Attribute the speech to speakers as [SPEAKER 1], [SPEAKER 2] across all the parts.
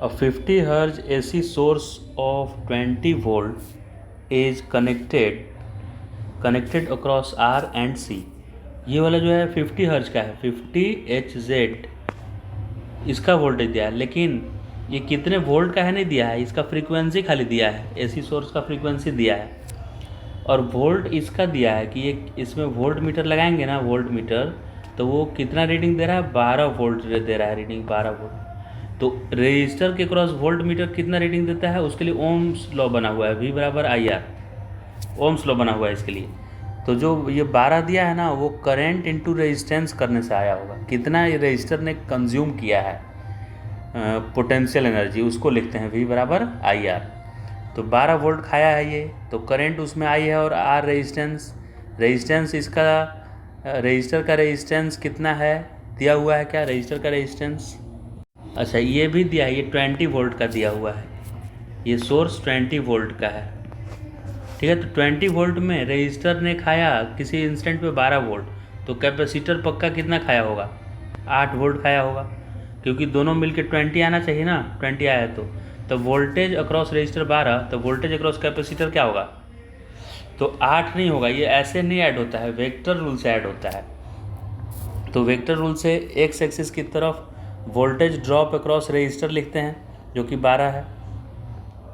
[SPEAKER 1] A 50 Hz AC source of 20 volt is connected across R and C। ये वाला जो है 50 हर्ज का है, 50 Hz इसका वोल्टेज दिया है, लेकिन ये कितने वोल्ट का है नहीं दिया है, इसका फ्रीक्वेंसी खाली दिया है, एसी सोर्स का फ्रीक्वेंसी दिया है और वोल्ट इसका दिया है कि ये इसमें वोल्ट मीटर लगाएंगे ना, वोल्ट मीटर, तो वो कितना रीडिंग दे रहा है, 12 वोल्ट दे रहा है, रीडिंग 12 वोल्ट। तो रजिस्टर के क्रॉस वोल्ट मीटर कितना रीडिंग देता है, उसके लिए ओम्स लॉ बना हुआ है, V बराबर IR, ओम्स लॉ बना हुआ है इसके लिए। तो जो ये 12 दिया है ना, वो करंट इंटू रेजिस्टेंस करने से आया होगा, कितना ये रजिस्टर ने कंज्यूम किया है पोटेंशियल एनर्जी, उसको लिखते हैं V बराबर IR। तो 12 वोल्ट खाया है ये, तो करंट उसमें आई है और R रेजिस्टेंस इसका रजिस्टर का रेजिस्टेंस कितना है दिया हुआ है, क्या रजिस्टर का रेजिस्टेंस, अच्छा ये भी दिया है, ये 20 वोल्ट का दिया हुआ है, ये सोर्स 20 वोल्ट का है, ठीक है। तो 20 वोल्ट में रजिस्टर ने खाया किसी इंस्टेंट पे 12 वोल्ट, तो कैपेसिटर पक्का कितना खाया होगा, 8 वोल्ट खाया होगा, क्योंकि दोनों मिलके 20 आना चाहिए ना, 20 आया तो वोल्टेज अक्रॉस रजिस्टर 12, तो वोल्टेज अक्रॉस कैपेसिटर क्या होगा, तो 8 नहीं होगा, ये ऐसे नहीं ऐड होता है, वेक्टर रूल से ऐड होता है। तो वेक्टर रूल से एक्स एक्सिस की तरफ वोल्टेज ड्रॉप अक्रॉस रजिस्टर लिखते हैं जो कि 12 है,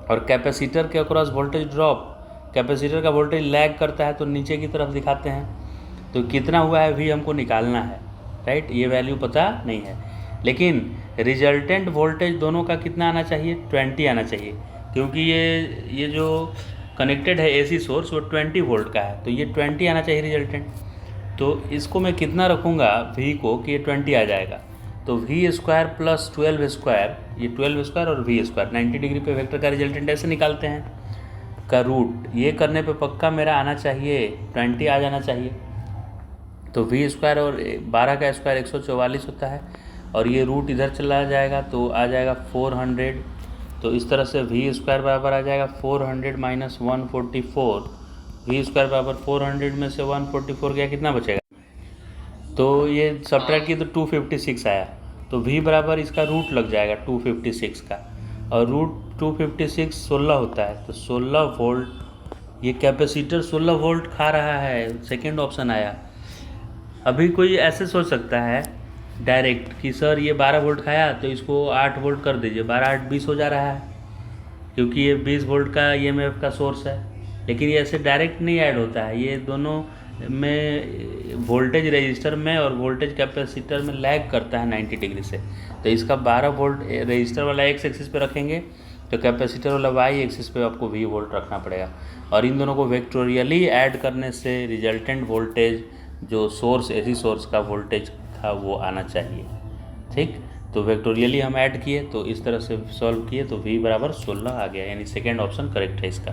[SPEAKER 1] और कैपेसिटर के अक्रॉस वोल्टेज ड्रॉप, कैपेसिटर का वोल्टेज लैग करता है तो नीचे की तरफ दिखाते हैं। तो कितना हुआ है V हमको निकालना है, राइट, ये वैल्यू पता नहीं है, लेकिन रिजल्टेंट वोल्टेज दोनों का कितना आना चाहिए, 20 आना चाहिए, क्योंकि ये जो कनेक्टेड है AC सोर्स वो 20 वोल्ट का है, तो ये 20 आना चाहिए रिजल्टेंट। तो इसको मैं कितना रखूँगा V को कि ये 20 आ जाएगा, तो V स्क्वायर प्लस 12 स्क्वायर, ये 12 स्क्वायर और V स्क्वायर 90 डिग्री पे वेक्टर का रिजल्टेंट ऐसे निकालते हैं का रूट, ये करने पे पक्का मेरा आना चाहिए 20 आ जाना चाहिए। तो V स्क्वायर और 12 का स्क्वायर 144 होता है, और ये रूट इधर चला जाएगा तो आ जाएगा 400। तो इस तरह से V स्क्वायर बराबर आ जाएगा 400 माइनस 144, V स्क्वायर बराबर 400 में से 144 गया, कितना बचेगा, तो ये सब्ट्रैक्ट किया तो 256 आया, तो V बराबर इसका रूट लग जाएगा 256 का, और रूट 256 16 होता है, तो 16 वोल्ट, ये कैपेसिटर 16 वोल्ट खा रहा है, सेकेंड ऑप्शन आया। अभी कोई ऐसे सोच सकता है डायरेक्ट कि सर ये 12 वोल्ट खाया तो इसको 8 वोल्ट कर दीजिए, 12 8 20 हो जा रहा है, क्योंकि ये 20 वोल्ट का EMF का सोर्स है, लेकिन ये ऐसे डायरेक्ट नहीं ऐड होता है, ये दोनों में वोल्टेज रजिस्टर में और वोल्टेज कैपेसिटर में लैग करता है 90 डिग्री से। तो इसका 12 वोल्ट रजिस्टर वाला एक्स एक्सिस पे रखेंगे, तो कैपेसिटर वाला वाई एक्सिस पे आपको V वोल्ट रखना पड़ेगा, और इन दोनों को वेक्टोरियली ऐड करने से रिजल्टेंट वोल्टेज जो सोर्स AC सोर्स का वोल्टेज था वो आना चाहिए, ठीक। तो वेक्टोरियली हम ऐड किए, तो इस तरह से सॉल्व किए, तो V बराबर 16 आ गया, यानी सेकेंड ऑप्शन करेक्ट है इसका।